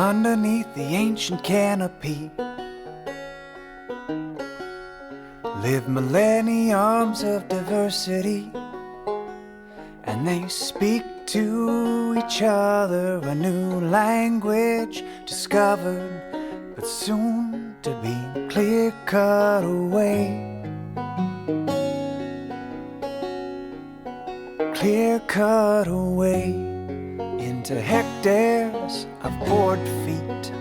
underneath the ancient canopy live millenniums of diversity, and they speak to each other a new language discovered, but soon to be clear cut away. Clear cut away into hectares of board feet.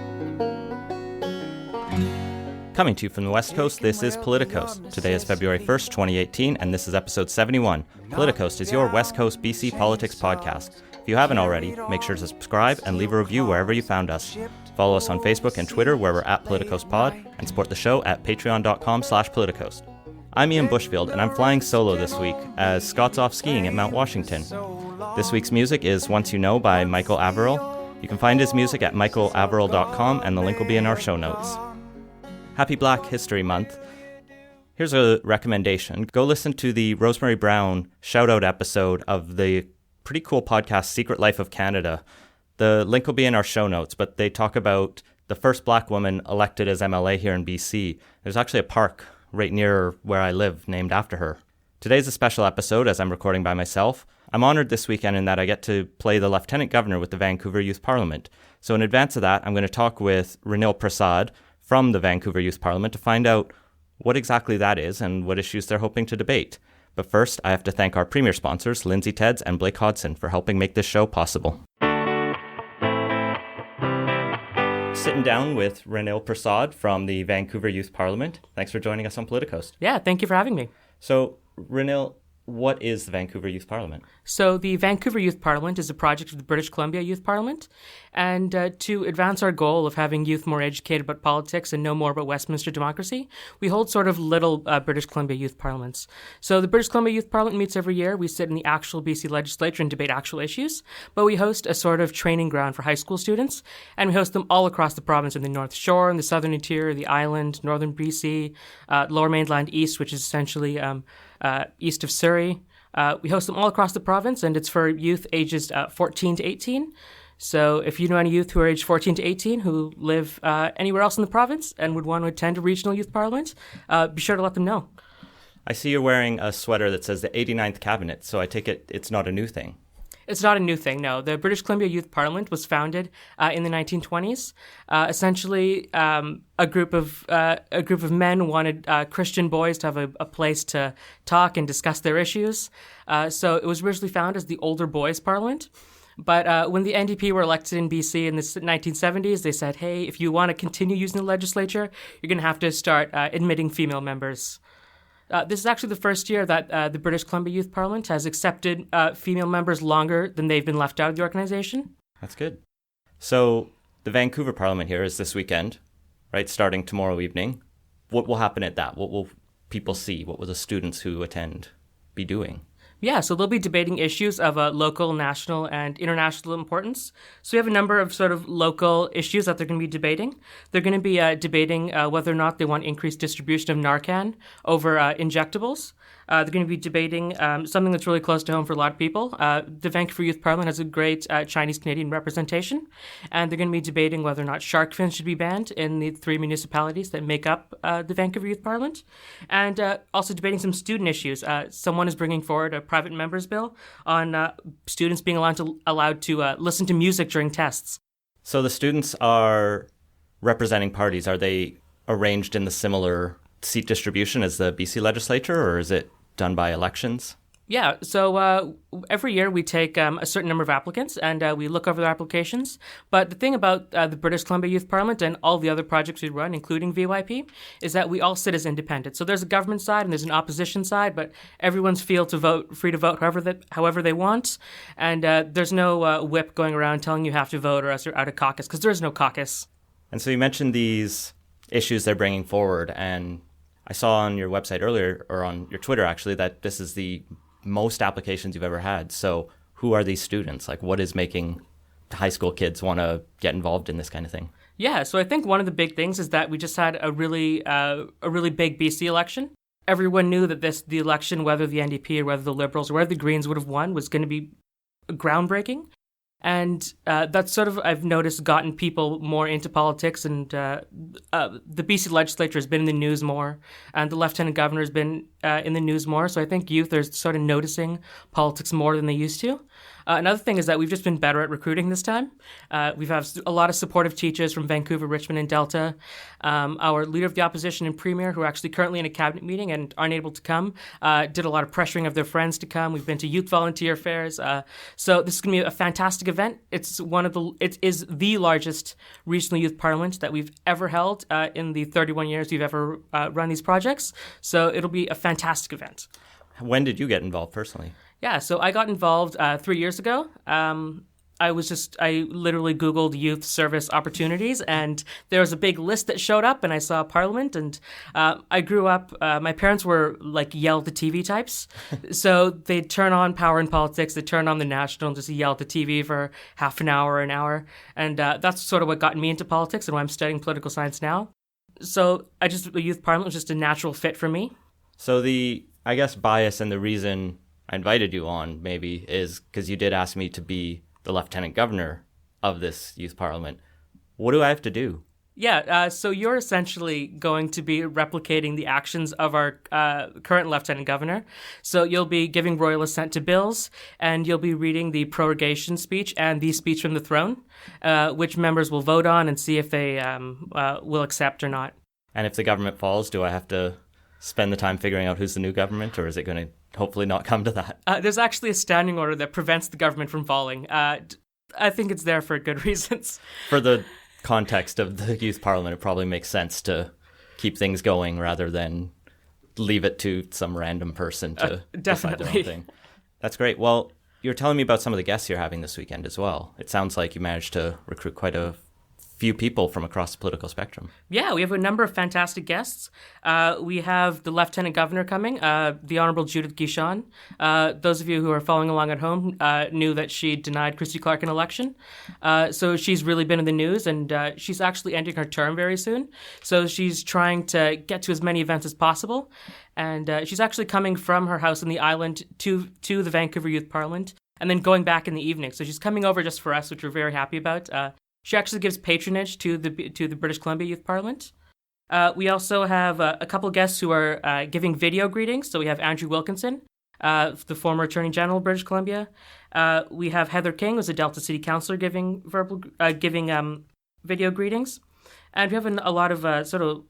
Coming to you from the West Coast, this is Politicos. Today is February 1st, 2018, and this is episode 71. Politicos is your West Coast BC politics podcast. If you haven't already, make sure to subscribe and leave a review wherever you found us. Follow us on Facebook and Twitter, where we're at PoliticosPod, and support the show at patreon.com/politicos. I'm Ian Bushfield, and I'm flying solo this week, as Scott's off skiing at Mount Washington. This week's music is Once You Know by Michael Averill. You can find his music at michaelaverill.com, and the link will be in our show notes. Happy Black History Month. Here's a recommendation. Go listen to the Rosemary Brown shout-out episode of the pretty cool podcast Secret Life of Canada. The link will be in our show notes, but they talk about the first Black woman elected as MLA here in BC. There's actually a park right near where I live named after her. Today's a special episode as I'm recording by myself. I'm honored this weekend in that I get to play the Lieutenant Governor with the Vancouver Youth Parliament. So in advance of that, I'm going to talk with Ranil Prasad from the Vancouver Youth Parliament to find out what exactly that is and what issues they're hoping to debate. But first, I have to thank our premier sponsors, Lindsay Teds and Blake Hodson, for helping make this show possible. Sitting down with Ranil Prasad from the Vancouver Youth Parliament. Thanks for joining us on Politicos. Yeah, thank you for having me. So, Ranil, what is the Vancouver Youth Parliament? So the Vancouver Youth Parliament is a project of the British Columbia Youth Parliament. And to advance our goal of having youth more educated about politics and know more about Westminster democracy, we hold sort of little British Columbia Youth Parliaments. So the British Columbia Youth Parliament meets every year. We sit in the actual BC legislature and debate actual issues. But we host a sort of training ground for high school students. And we host them all across the province, in the North Shore, in the Southern Interior, the Island, Northern BC, Lower Mainland East, which is essentially east of Surrey. We host them all across the province, and it's for youth ages 14 to 18. So if you know any youth who are aged 14 to 18 who live anywhere else in the province and would want to attend a regional youth parliament, be sure to let them know. I see you're wearing a sweater that says the 89th Cabinet, so I take it it's not a new thing. It's not a new thing, no. The British Columbia Youth Parliament was founded in the 1920s. Essentially, a group of men wanted Christian boys to have a place to talk and discuss their issues. So it was originally founded as the Older Boys Parliament. But when the NDP were elected in BC in the 1970s, they said, hey, if you want to continue using the legislature, you're going to have to start admitting female members. This is actually the first year that the British Columbia Youth Parliament has accepted female members longer than they've been left out of the organization. That's good. So the Vancouver Parliament here is this weekend, right, starting tomorrow evening. What will happen at that? What will people see? What will the students who attend be doing? Yeah, so they'll be debating issues of local, national, and international importance. So we have a number of sort of local issues that they're going to be debating. They're going to be debating whether or not they want increased distribution of Narcan over injectables. They're going to be debating something that's really close to home for a lot of people. The Vancouver Youth Parliament has a great Chinese-Canadian representation, and they're going to be debating whether or not shark fins should be banned in the 3 municipalities that make up the Vancouver Youth Parliament, and also debating some student issues. Someone is bringing forward a private members bill on students being allowed to listen to music during tests. So the students are representing parties. Are they arranged in the similar seat distribution as the BC legislature, or is it done by elections? Yeah, so every year we take a certain number of applicants and we look over their applications. But the thing about the British Columbia Youth Parliament and all the other projects we run, including VYP, is that we all sit as independent. So there's a government side and there's an opposition side, but everyone's free to vote however they want. And there's no whip going around telling you have to vote or else you're out of caucus, because there is no caucus. And so you mentioned these issues they're bringing forward, and I saw on your website earlier, or on your Twitter actually, that this is the most applications you've ever had. So who are these students? Like, what is making high school kids want to get involved in this kind of thing? Yeah, so I think one of the big things is that we just had a really big BC election. Everyone knew that the election, whether the NDP or whether the Liberals or whether the Greens would have won, was going to be groundbreaking. And that's sort of, I've noticed, gotten people more into politics. And the BC legislature has been in the news more, and the lieutenant governor has been in the news more. So I think youth are sort of noticing politics more than they used to. Another thing is that we've just been better at recruiting this time. We've had a lot of supportive teachers from Vancouver, Richmond, and Delta. Our leader of the opposition and premier, who are actually currently in a cabinet meeting and aren't able to come, did a lot of pressuring of their friends to come. We've been to youth volunteer fairs. So this is going to be a fantastic event. It is the largest regional youth parliament that we've ever held in the 31 years we've ever run these projects. So it'll be a fantastic event. When did you get involved personally? Yeah, so I got involved 3 years ago. I literally Googled youth service opportunities, and there was a big list that showed up, and I saw Parliament, and I grew up, my parents were like yell at the TV types, so they'd turn on Power in Politics, they'd turn on the National and just yell at the TV for half an hour, and that's sort of what got me into politics and why I'm studying political science now. So the youth parliament was just a natural fit for me. So I guess bias and the reason I invited you on maybe is because you did ask me to be the lieutenant governor of this youth parliament. What do I have to do? Yeah, so you're essentially going to be replicating the actions of our current lieutenant governor. So you'll be giving royal assent to bills, and you'll be reading the prorogation speech and the speech from the throne, which members will vote on and see if they will accept or not. And if the government falls, do I have to spend the time figuring out who's the new government, or is it going to hopefully not come to that? There's actually a standing order that prevents the government from falling. I think it's there for good reasons. For the context of the youth parliament, it probably makes sense to keep things going rather than leave it to some random person to decide their own thing. That's great. Well, you're telling me about some of the guests you're having this weekend as well. It sounds like you managed to recruit quite a few people from across the political spectrum. Yeah, we have a number of fantastic guests. We have the Lieutenant Governor coming, the Honourable Judith Guichon. Those of you who are following along at home knew that she denied Christy Clark an election. So she's really been in the news, and she's actually ending her term very soon. So she's trying to get to as many events as possible. And she's actually coming from her house in the island to the Vancouver Youth Parliament, and then going back in the evening. So she's coming over just for us, which we're very happy about. She actually gives patronage to the British Columbia Youth Parliament. We also have a couple guests who are giving video greetings. So we have Andrew Wilkinson, the former Attorney General of British Columbia. We have Heather King, who's a Delta City Councillor, giving video greetings. And we have a lot of sort of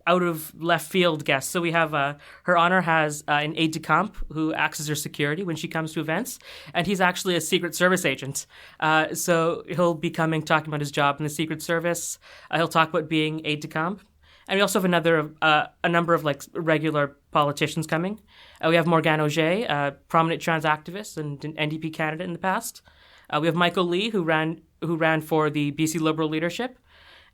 out of left field guests. So we have Her Honor has an aide-de-camp who acts as her security when she comes to events, and he's actually a Secret Service agent. So he'll be talking about his job in the Secret Service. He'll talk about being aide-de-camp. And we also have a number of like regular politicians coming. We have Morgane Auger, a prominent trans activist and an NDP candidate in the past. We have Michael Lee, who ran for the BC Liberal leadership.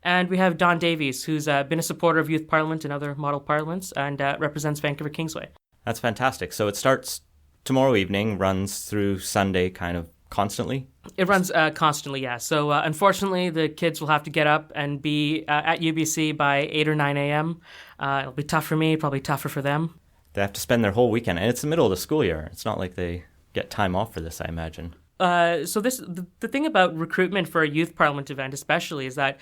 And we have Don Davies, who's been a supporter of Youth Parliament and other model parliaments and represents Vancouver Kingsway. That's fantastic. So it starts tomorrow evening, runs through Sunday kind of constantly? It runs constantly, yeah. So unfortunately, the kids will have to get up and be at UBC by 8 or 9 a.m. It'll be tough for me, probably tougher for them. They have to spend their whole weekend. And it's the middle of the school year. It's not like they get time off for this, I imagine. So the thing about recruitment for a youth parliament event especially is that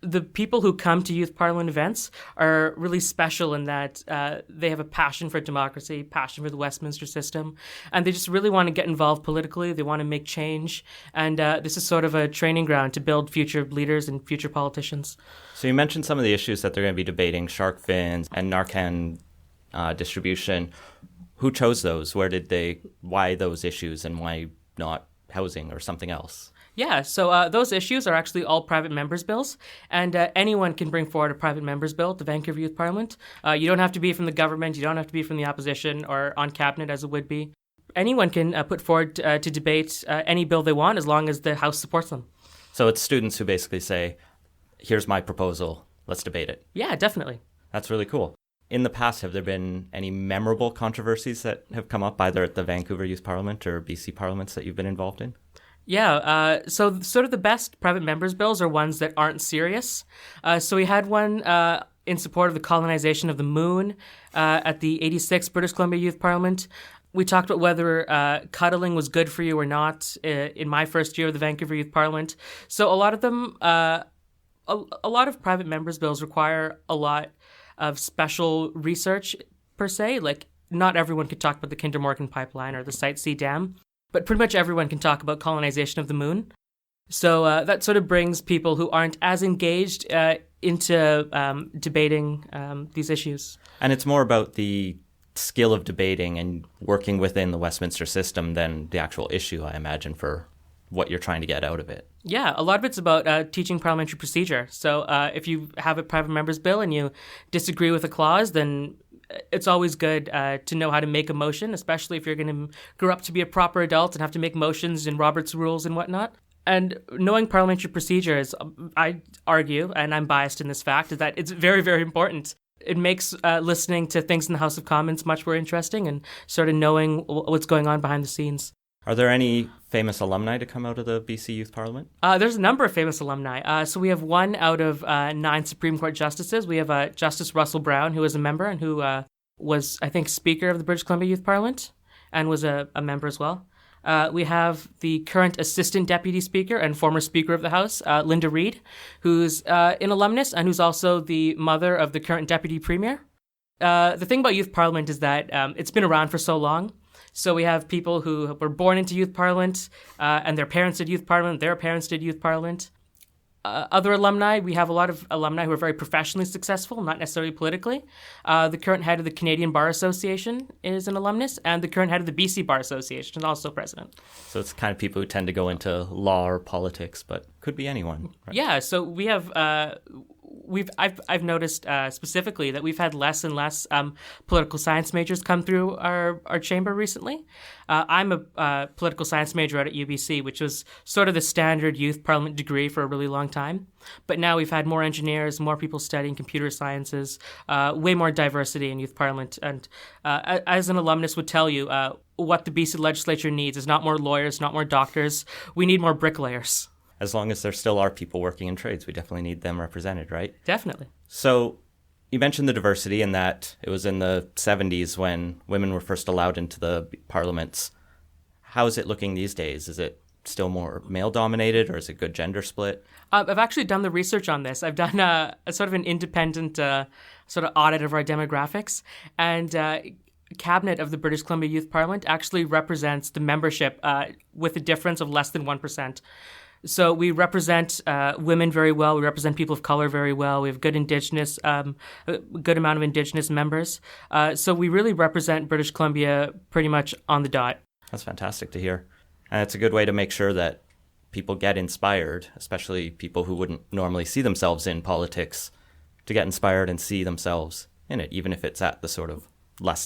the people who come to youth parliament events are really special in that they have a passion for democracy, passion for the Westminster system, and they just really want to get involved politically. They want to make change, and this is sort of a training ground to build future leaders and future politicians. So you mentioned some of the issues that they're going to be debating, shark fins and Narcan distribution. Who chose those? Why those issues and why not housing or something else? Yeah, so those issues are actually all private members' bills, and anyone can bring forward a private members' bill at the Vancouver Youth Parliament. You don't have to be from the government, you don't have to be from the opposition or on cabinet as it would be. Anyone can put forward to debate any bill they want as long as the House supports them. So it's students who basically say, here's my proposal, let's debate it. Yeah, definitely. That's really cool. In the past, have there been any memorable controversies that have come up either at the Vancouver Youth Parliament or BC parliaments that you've been involved in? Yeah, so sort of the best private members' bills are ones that aren't serious. So we had one in support of the colonization of the moon at the 86th British Columbia Youth Parliament. We talked about whether cuddling was good for you or not in my first year of the Vancouver Youth Parliament. So a lot of them, a lot of private members' bills require a lot of special research per se. Like, not everyone could talk about the Kinder Morgan pipeline or the Site C Dam, but pretty much everyone can talk about colonization of the moon. So that sort of brings people who aren't as engaged into debating these issues. And it's more about the skill of debating and working within the Westminster system than the actual issue, I imagine, for what you're trying to get out of it. Yeah, a lot of it's about teaching parliamentary procedure. So if you have a private member's bill and you disagree with a clause, then it's always good to know how to make a motion, especially if you're going to grow up to be a proper adult and have to make motions in Robert's rules and whatnot. And knowing parliamentary procedures, I argue, and I'm biased in this fact, is that it's very, very important. It makes listening to things in the House of Commons much more interesting and sort of knowing what's going on behind the scenes. Are there any famous alumni to come out of the BC Youth Parliament? There's a number of famous alumni. So we have one out of 9 Supreme Court justices. We have Justice Russell Brown, who is a member and who was, I think, Speaker of the British Columbia Youth Parliament and was a member as well. We have the current Assistant Deputy Speaker and former Speaker of the House, Linda Reid, who's an alumnus and who's also the mother of the current Deputy Premier. The thing about Youth Parliament is that it's been around for so long. So we have people who were born into Youth Parliament and their parents did Youth Parliament, their parents did Youth Parliament. Other alumni, we have a lot of alumni who are very professionally successful, not necessarily politically. The current head of the Canadian Bar Association is an alumnus, and the current head of the BC Bar Association is also president. So it's kind of people who tend to go into law or politics, but could be anyone. Right? Yeah, so we have... I've noticed specifically that we've had less and less political science majors come through our chamber recently. I'm a political science major out at UBC, which was sort of the standard youth parliament degree for a really long time. But now we've had more engineers, more people studying computer sciences, way more diversity in youth parliament. And as an alumnus would tell you, what the BC legislature needs is not more lawyers, not more doctors. We need more bricklayers. As long as there still are people working in trades, we definitely need them represented, right? Definitely. So you mentioned the diversity and that it was in the 70s when women were first allowed into the parliaments. How is it looking these days? Is it still more male-dominated or is it good gender split? I've actually done the research on this. I've done a sort of an independent sort of audit of our demographics. And Cabinet of the British Columbia Youth Parliament actually represents the membership with a difference of less than 1%. So we represent women very well. We represent people of color very well. We have good Indigenous, a good amount of Indigenous members. So we really represent British Columbia pretty much on the dot. That's fantastic to hear. And it's a good way to make sure that people get inspired, especially people who wouldn't normally see themselves in politics, to get inspired and see themselves in it, even if it's at the sort of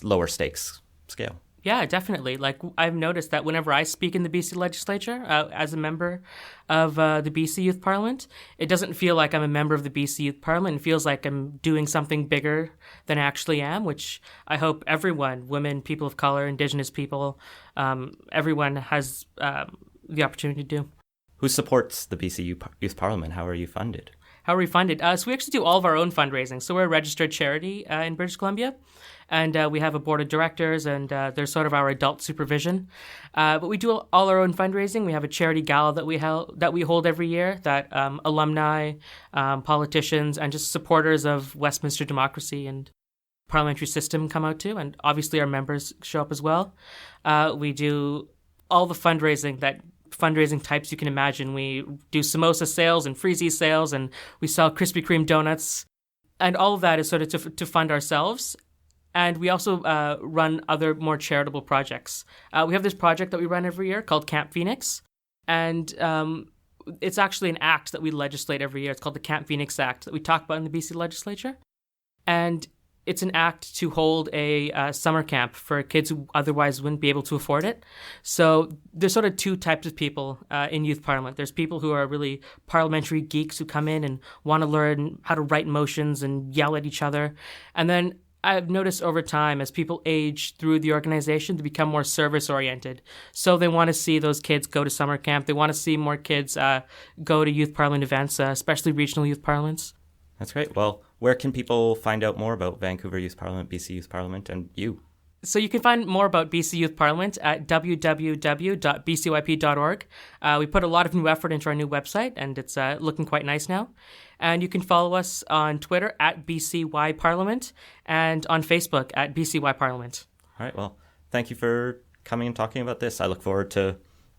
lower stakes scale. Yeah, definitely. Like, I've noticed that whenever I speak in the BC legislature as a member of the BC Youth Parliament, it doesn't feel like I'm a member of the BC Youth Parliament. It feels like I'm doing something bigger than I actually am, which I hope everyone, women, people of color, Indigenous people, everyone has the opportunity to do. Who supports the BC Youth Parliament? How are you funded? How are we funded? So we actually do all of our own fundraising. So we're a registered charity in British Columbia. And we have a board of directors, and they're sort of our adult supervision. But we do all our own fundraising. We have a charity gala that we hold every year that alumni, politicians, and just supporters of Westminster democracy and parliamentary system come out to. And obviously our members show up as well. We do all the fundraising types you can imagine. We do samosa sales and freezy sales, and we sell Krispy Kreme donuts. And all of that is sort of to fund ourselves. And we also run other more charitable projects. We have this project that we run every year called Camp Phoenix. And it's actually an act that we legislate every year. It's called the Camp Phoenix Act that we talk about in the BC legislature. And it's an act to hold a summer camp for kids who otherwise wouldn't be able to afford it. So there's sort of two types of people in youth parliament. There's people who are really parliamentary geeks who come in and want to learn how to write motions and yell at each other. And then I've noticed over time, as people age through the organization, they become more service-oriented. So they want to see those kids go to summer camp. They want to see more kids go to youth parliament events, especially regional youth parliaments. That's great. Well, where can people find out more about Vancouver Youth Parliament, BC Youth Parliament, and you? So you can find more about BC Youth Parliament at www.bcyp.org. We put a lot of new effort into our new website, and it's looking quite nice now. And you can follow us on Twitter at BCY Parliament and on Facebook at BCY Parliament. All right, well, thank you for coming and talking about this. I look forward to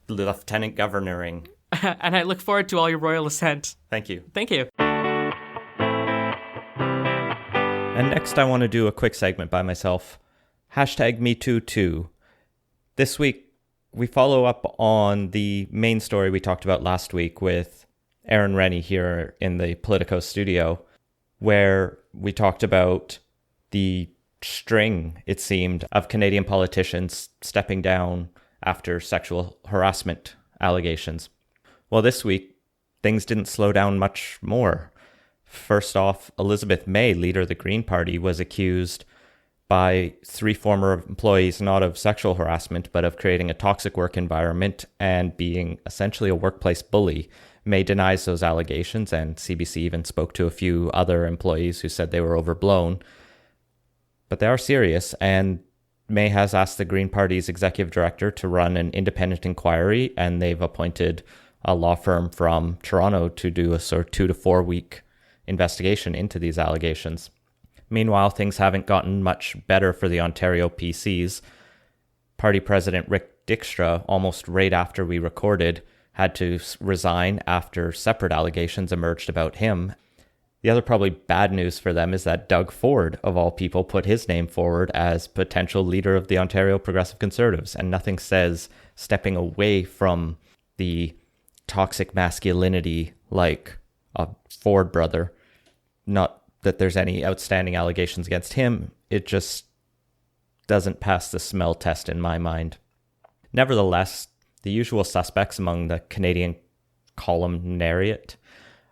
Lieutenant Governoring. And I look forward to all your royal assent. Thank you. Thank you. And next I want to do a quick segment by myself. #MeToo2. This week, we follow up on the main story we talked about last week with Aaron Rennie here in the Politico studio, where we talked about the string, it seemed, of Canadian politicians stepping down after sexual harassment allegations. Well, this week, things didn't slow down much more. First off, Elizabeth May, leader of the Green Party, was accused by 3 former employees not of sexual harassment, but of creating a toxic work environment and being essentially a workplace bully. May denies those allegations, and CBC even spoke to a few other employees who said they were overblown. But they are serious, and May has asked the Green Party's executive director to run an independent inquiry, and they've appointed a law firm from Toronto to do a sort of 2 to 4 week investigation into these allegations. Meanwhile, things haven't gotten much better for the Ontario PCs. Party President Rick Dykstra, almost right after we recorded, had to resign after separate allegations emerged about him. The other probably bad news for them is that Doug Ford, of all people, put his name forward as potential leader of the Ontario Progressive Conservatives, and nothing says stepping away from the toxic masculinity like a Ford brother. Not that there's any outstanding allegations against him. It just doesn't pass the smell test in my mind. Nevertheless, the usual suspects among the Canadian columnariat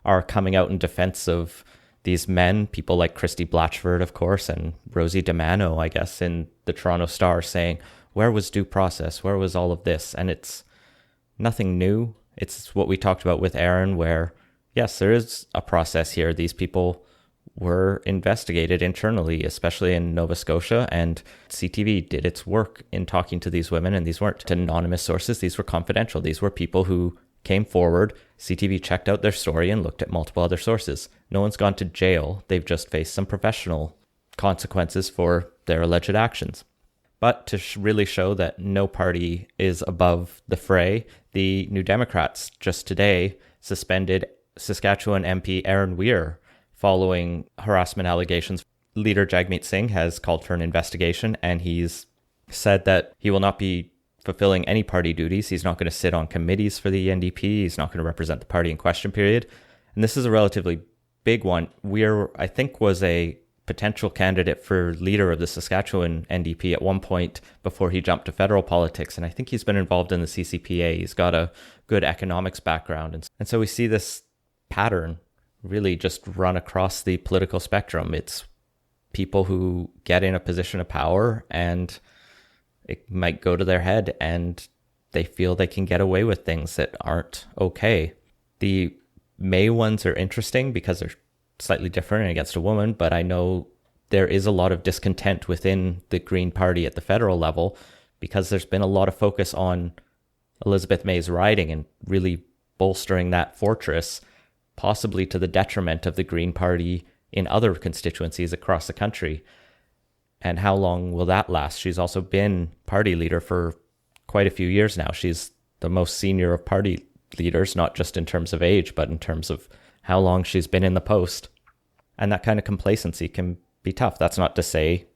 are coming out in defense of these men, people like Christy Blatchford, of course, and Rosie DiManno, I guess, in the Toronto Star, saying, where was due process? Where was all of this? And it's nothing new. It's what we talked about with Aaron, where, yes, there is a process here. These people were investigated internally, especially in Nova Scotia, and CTV did its work in talking to these women, and these weren't anonymous sources. These were confidential. These were people who came forward. CTV checked out their story and looked at multiple other sources. No one's gone to jail. They've just faced some professional consequences for their alleged actions. But to really show that no party is above the fray, the New Democrats just today suspended Saskatchewan MP Aaron Weir following harassment allegations. Leader Jagmeet Singh has called for an investigation, and he's said that he will not be fulfilling any party duties. He's not going to sit on committees for the NDP. He's not going to represent the party in question period. And this is a relatively big one. Weir, I think, was a potential candidate for leader of the Saskatchewan NDP at one point before he jumped to federal politics. And I think he's been involved in the CCPA. He's got a good economics background. And so we see this pattern really just run across the political spectrum. It's people who get in a position of power and it might go to their head and they feel they can get away with things that aren't okay. The May ones are interesting because they're slightly different and against a woman, but I know there is a lot of discontent within the Green Party at the federal level because there's been a lot of focus on Elizabeth May's riding and really bolstering that fortress, possibly to the detriment of the Green Party in other constituencies across the country. And how long will that last? She's also been party leader for quite a few years now. She's the most senior of party leaders, not just in terms of age, but in terms of how long she's been in the post. And that kind of complacency can be tough. That's not to say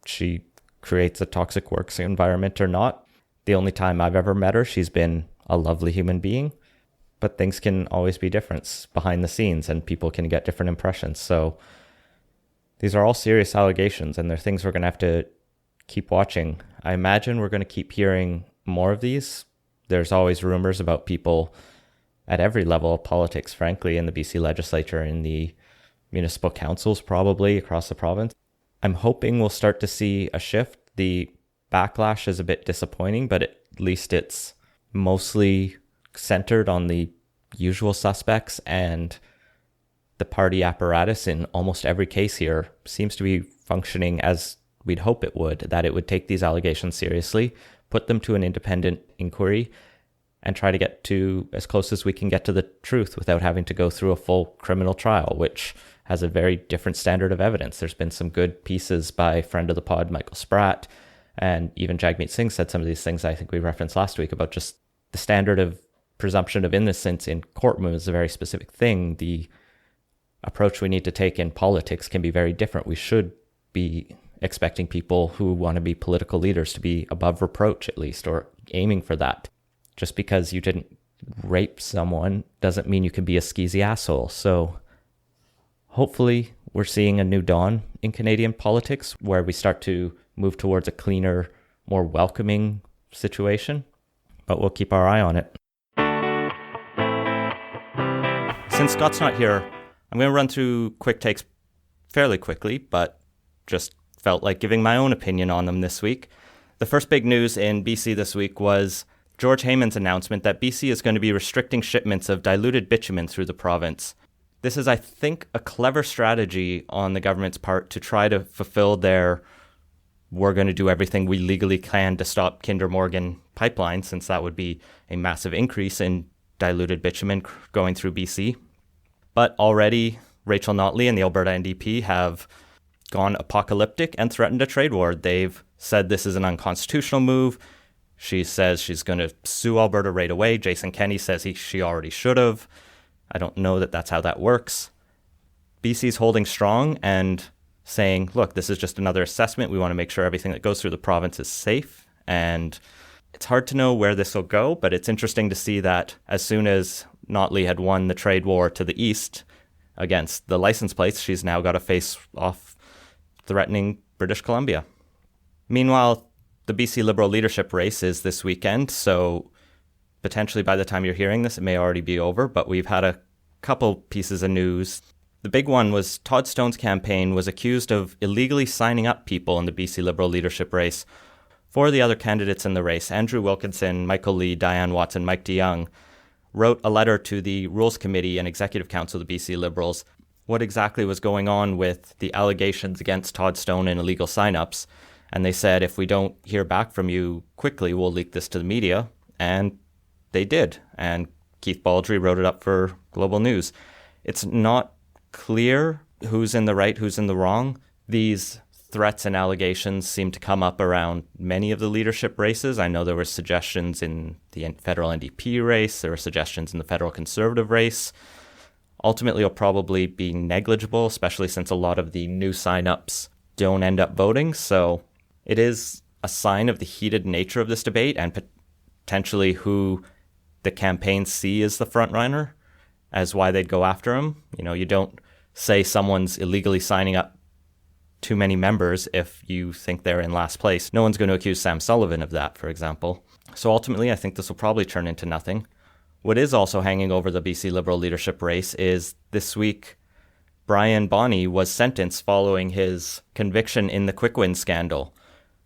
she creates a toxic work environment or not. The only time I've ever met her, she's been a lovely human being. But things can always be different behind the scenes and people can get different impressions. So these are all serious allegations and they're things we're going to have to keep watching. I imagine we're going to keep hearing more of these. There's always rumors about people at every level of politics, frankly, in the BC legislature, in the municipal councils, probably across the province. I'm hoping we'll start to see a shift. The backlash is a bit disappointing, but at least it's mostly centered on the usual suspects, and the party apparatus in almost every case here seems to be functioning as we'd hope it would, that it would take these allegations seriously, put them to an independent inquiry, and try to get to as close as we can get to the truth without having to go through a full criminal trial, which has a very different standard of evidence. There's been some good pieces by friend of the pod, Michael Spratt, and even Jagmeet Singh said some of these things I think we referenced last week about just the standard of presumption of innocence in courtroom is a very specific thing. The approach we need to take in politics can be very different. We should be expecting people who want to be political leaders to be above reproach, at least, or aiming for that. Just because you didn't rape someone doesn't mean you can be a skeezy asshole. So hopefully we're seeing a new dawn in Canadian politics where we start to move towards a cleaner, more welcoming situation. But we'll keep our eye on it. Since Scott's not here, I'm going to run through quick takes fairly quickly, but just felt like giving my own opinion on them this week. The first big news in BC this week was George Heyman's announcement that BC is going to be restricting shipments of diluted bitumen through the province. This is, I think, a clever strategy on the government's part to try to fulfill their we're going to do everything we legally can to stop Kinder Morgan pipeline, since that would be a massive increase in diluted bitumen going through BC. But already, Rachel Notley and the Alberta NDP have gone apocalyptic and threatened a trade war. They've said this is an unconstitutional move. She says she's going to sue Alberta right away. Jason Kenney says she already should have. I don't know that that's how that works. BC's holding strong and saying, look, this is just another assessment. We want to make sure everything that goes through the province is safe. And it's hard to know where this will go, but it's interesting to see that as soon as Notley had won the trade war to the east against the license plates, she's now got to face off threatening British Columbia. Meanwhile, the BC Liberal leadership race is this weekend, so potentially by the time you're hearing this, it may already be over, but we've had a couple pieces of news. The big one was Todd Stone's campaign was accused of illegally signing up people in the BC Liberal leadership race. Four of the other candidates in the race, Andrew Wilkinson, Michael Lee, Diane Watson, Mike DeYoung, wrote a letter to the Rules Committee and Executive Council of the BC Liberals what exactly was going on with the allegations against Todd Stone and illegal signups. And they said, if we don't hear back from you quickly, we'll leak this to the media. And they did. And Keith Baldry wrote it up for Global News. It's not clear who's in the right, who's in the wrong. These threats and allegations seem to come up around many of the leadership races. I know there were suggestions in the federal NDP race. There were suggestions in the federal Conservative race. Ultimately, it'll probably be negligible, especially since a lot of the new signups don't end up voting. So it is a sign of the heated nature of this debate and potentially who the campaigns see as the front runner, as why they'd go after him. You know, you don't say someone's illegally signing up too many members if you think they're in last place. No one's going to accuse Sam Sullivan of that, for example. So ultimately, I think this will probably turn into nothing. What is also hanging over the BC Liberal leadership race is this week, Brian Bonney was sentenced following his conviction in the Quick Win scandal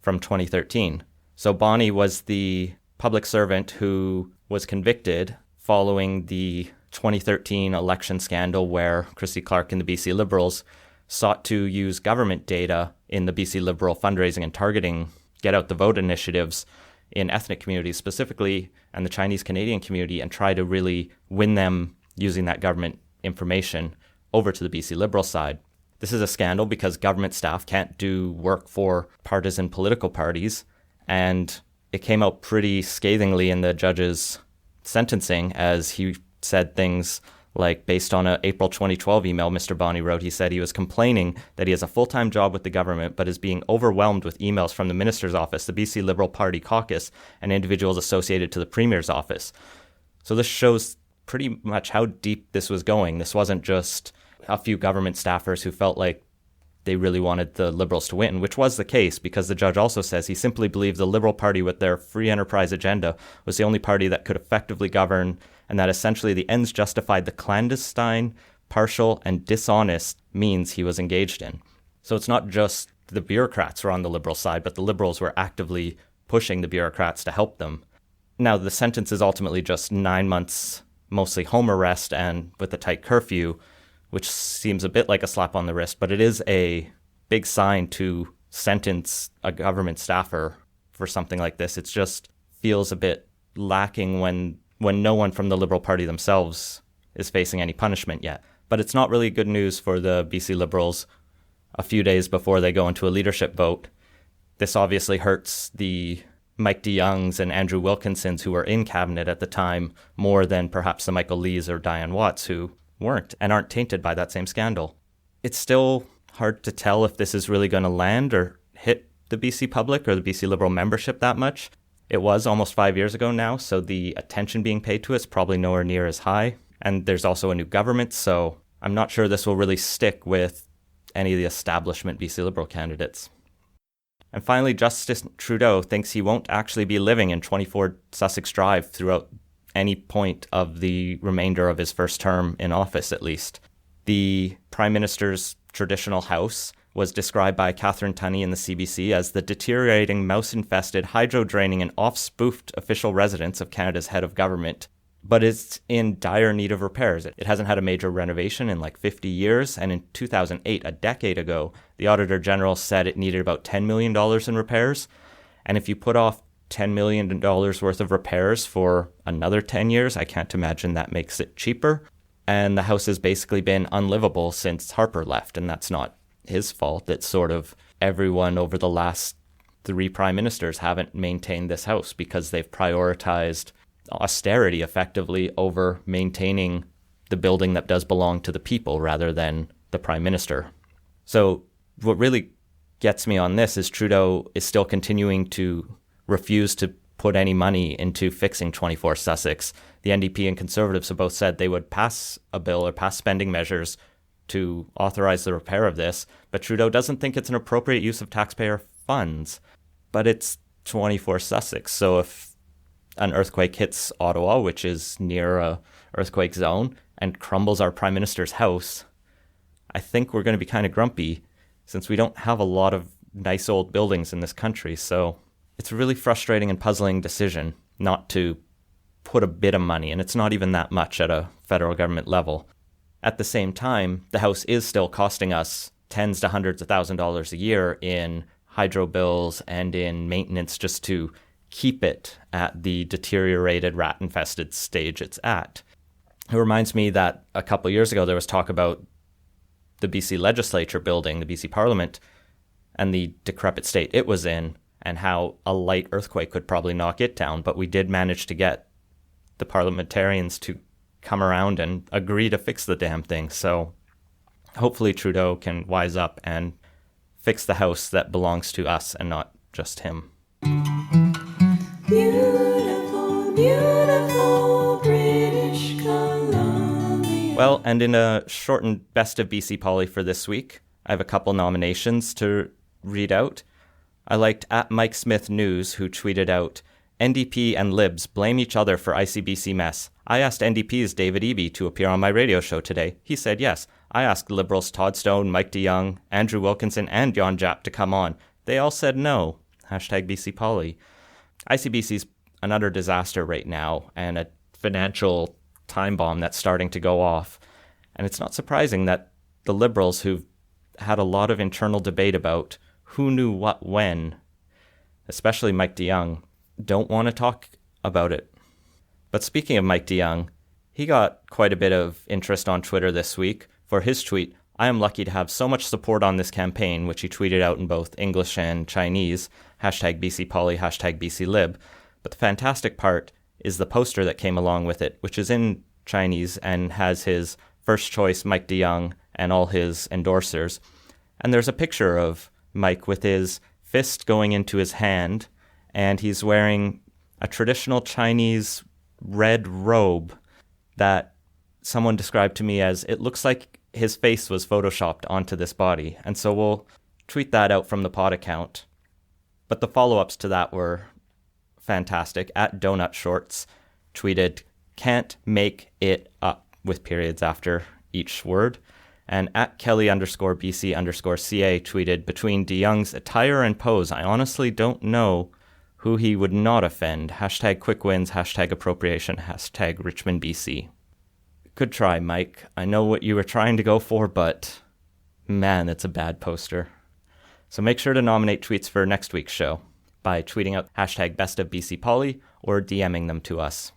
from 2013. So Bonney was the public servant who was convicted following the 2013 election scandal where Christy Clark and the BC Liberals sought to use government data in the BC Liberal fundraising and targeting Get Out the Vote initiatives in ethnic communities specifically and the Chinese Canadian community and try to really win them using that government information over to the BC Liberal side. This is a scandal because government staff can't do work for partisan political parties, and it came out pretty scathingly in the judge's sentencing as he said things like, based on an April 2012 email Mr. Bonney wrote, he said he was complaining that he has a full-time job with the government but is being overwhelmed with emails from the Minister's office, the BC Liberal Party caucus, and individuals associated to the Premier's office. So this shows pretty much how deep this was going. This wasn't just a few government staffers who felt like they really wanted the Liberals to win, which was the case because the judge also says he simply believed the Liberal Party with their free enterprise agenda was the only party that could effectively govern, and that essentially the ends justified the clandestine, partial, and dishonest means he was engaged in. So it's not just the bureaucrats were on the Liberal side, but the Liberals were actively pushing the bureaucrats to help them. Now, the sentence is ultimately just 9 months, mostly home arrest and with a tight curfew, which seems a bit like a slap on the wrist, but it is a big sign to sentence a government staffer for something like this. It just feels a bit lacking when no one from the Liberal Party themselves is facing any punishment yet. But it's not really good news for the BC Liberals a few days before they go into a leadership vote. This obviously hurts the Mike DeYoungs and Andrew Wilkinsons who were in cabinet at the time more than perhaps the Michael Lees or Diane Watts who weren't and aren't tainted by that same scandal. It's still hard to tell if this is really going to land or hit the BC public or the BC Liberal membership that much. It was almost 5 years ago now, so the attention being paid to it is probably nowhere near as high. And there's also a new government, so I'm not sure this will really stick with any of the establishment BC Liberal candidates. And finally, Justice Trudeau thinks he won't actually be living in 24 Sussex Drive throughout any point of the remainder of his first term in office, at least. The Prime Minister's traditional house was described by Catherine Tunney in the CBC as the deteriorating, mouse-infested, hydro-draining and off-spoofed official residence of Canada's head of government. But it's in dire need of repairs. It hasn't had a major renovation in like 50 years, and in 2008, a decade ago, the Auditor General said it needed about $10 million in repairs. And if you put off $10 million worth of repairs for another 10 years, I can't imagine that makes it cheaper. And the house has basically been unlivable since Harper left, and that's not his fault. It's sort of everyone over the last 3 prime ministers haven't maintained this house because they've prioritized austerity effectively over maintaining the building that does belong to the people rather than the prime minister. So what really gets me on this is Trudeau is still continuing to refuse to put any money into fixing 24 Sussex. The NDP and Conservatives have both said they would pass a bill or pass spending measures to authorize the repair of this, but Trudeau doesn't think it's an appropriate use of taxpayer funds. But it's 24 Sussex, so if an earthquake hits Ottawa, which is near a earthquake zone, and crumbles our Prime Minister's house, I think we're going to be kind of grumpy since we don't have a lot of nice old buildings in this country. So it's a really frustrating and puzzling decision not to put a bit of money, and it's not even that much at a federal government level. At the same time, the house is still costing us tens to hundreds of $1,000s a year in hydro bills and in maintenance just to keep it at the deteriorated, rat-infested stage it's at. It reminds me that a couple of years ago there was talk about the BC legislature building, the BC Parliament, and the decrepit state it was in, and how a light earthquake could probably knock it down. But we did manage to get the parliamentarians to come around and agree to fix the damn thing. So hopefully Trudeau can wise up and fix the house that belongs to us and not just him. Beautiful, beautiful British Columbia. Well, and in a shortened Best of BC Poly for this week, I have a couple nominations to read out. I liked @MikeSmithNews, who tweeted out, NDP and Libs blame each other for ICBC mess. I asked NDP's David Eby to appear on my radio show today. He said yes. I asked Liberals Todd Stone, Mike DeYoung, Andrew Wilkinson, and Jon Japp to come on. They all said no. #BC Poly. ICBC's an utter disaster right now and a financial time bomb that's starting to go off. And it's not surprising that the Liberals, who've had a lot of internal debate about who knew what when, especially Mike DeYoung, don't want to talk about it. But speaking of Mike DeYoung, he got quite a bit of interest on Twitter this week for his tweet, I am lucky to have so much support on this campaign, which he tweeted out in both English and Chinese, #BC Poly, #BC Lib. But the fantastic part is the poster that came along with it, which is in Chinese and has his first choice Mike DeYoung and all his endorsers. And there's a picture of Mike with his fist going into his hand, and he's wearing a traditional Chinese red robe that someone described to me as it looks like his face was photoshopped onto this body. And so we'll tweet that out from the pod account. But the follow-ups to that were fantastic. @DonutShorts tweeted, can't make it up, with periods after each word. And @Kelly_BC_CA tweeted, between DeYoung's attire and pose, I honestly don't know who he would not offend. #quick wins, #appropriation, #Richmond BC. Good try, Mike. I know what you were trying to go for, but man, it's a bad poster. So make sure to nominate tweets for next week's show by tweeting out #BestofBCPoly or DMing them to us.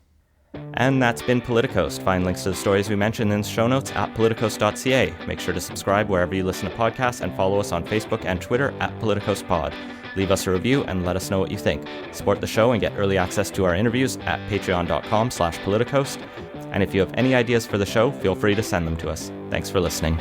And that's been Politicoast. Find links to the stories we mentioned in the show notes at politicos.ca. Make sure to subscribe wherever you listen to podcasts and follow us on Facebook and Twitter at PoliticosPod. Leave us a review and let us know what you think. Support the show and get early access to our interviews at patreon.com/Politicoast. And if you have any ideas for the show, feel free to send them to us. Thanks for listening.